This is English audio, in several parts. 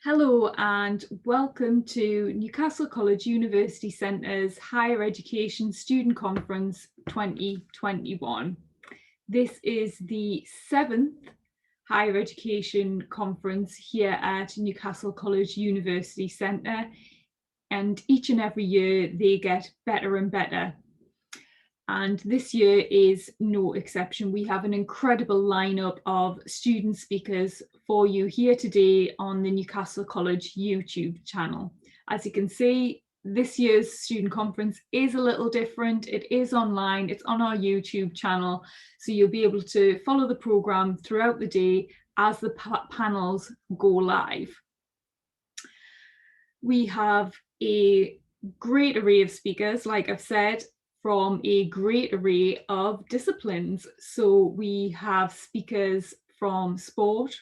Hello and welcome to Newcastle College University Centre's Higher Education Student Conference 2021. This is the 7th Higher Education Conference here at Newcastle College University Centre, and each and every year they get better and better. And this year is no exception. We have an incredible lineup of student speakers for you here today on the Newcastle College YouTube channel. As you can see, this year's student conference is a little different. It is online, it's on our YouTube channel, so you'll be able to follow the programme throughout the day as the panels go live. We have a great array of speakers, like I've said, from a great array of disciplines. So we have speakers from sport,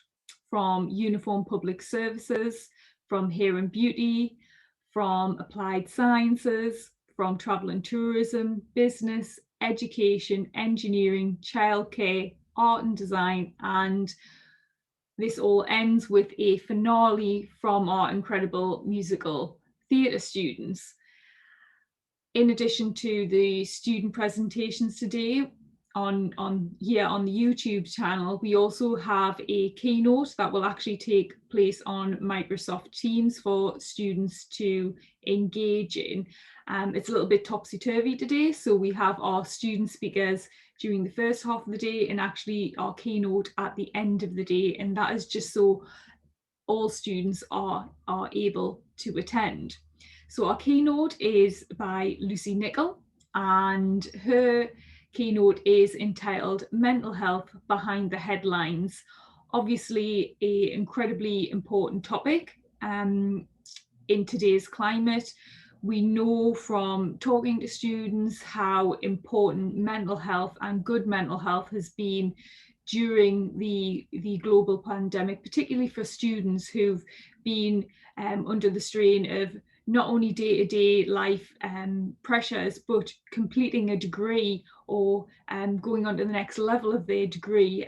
from uniform public services, from hair and beauty, from applied sciences, from travel and tourism, business, education, engineering, childcare, art and design, and this all ends with a finale from our incredible musical theatre students. In addition to the student presentations today on the YouTube channel, we also have a keynote that will actually take place on Microsoft Teams for students to engage in. It's a little bit topsy-turvy today, so we have our student speakers during the first half of the day and actually our keynote at the end of the day, and that is just so all students are able to attend. So our keynote is by Lucy Nicol, and her keynote is entitled Mental Health Behind the Headlines. Obviously an incredibly important topic in today's climate. We know from talking to students how important mental health and good mental health has been during the global pandemic, particularly for students who've been under the strain of not only day-to-day life pressures, but completing a degree or going on to the next level of their degree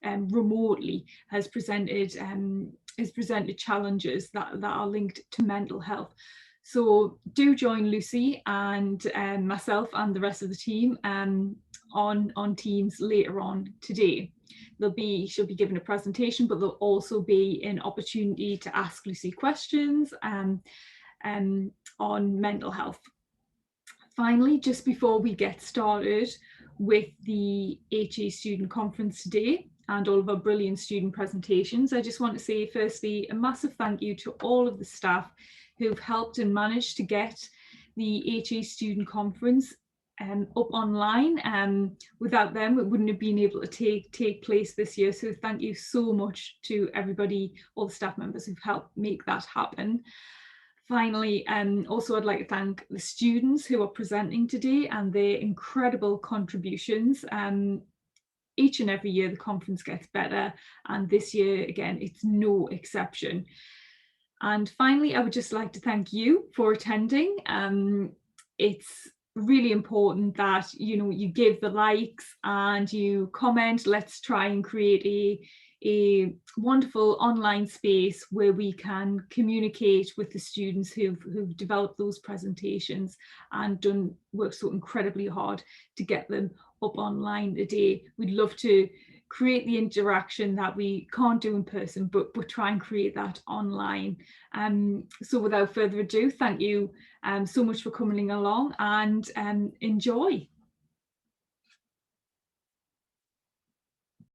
remotely has presented challenges that are linked to mental health. So do join Lucy and myself and the rest of the team on Teams later on today. She'll be given a presentation, but there'll also be an opportunity to ask Lucy questions on mental health. Finally, just before we get started with the HE Student Conference today and all of our brilliant student presentations, I just want to say firstly a massive thank you to all of the staff who've helped and managed to get the HE Student Conference up online. Without them, it wouldn't have been able to take place this year. So thank you so much to everybody, all the staff members who've helped make that happen. Finally, also I'd like to thank the students who are presenting today and their incredible contributions. Each and every year the conference gets better, and this year again it's no exception. And finally, I would just like to thank you for attending. It's really important that you give the likes and you comment. Let's try and create a wonderful online space where we can communicate with the students who've developed those presentations and worked so incredibly hard to get them up online today. We'd love to create the interaction that we can't do in person, but try and create that online. So without further ado, thank you so much for coming along and enjoy.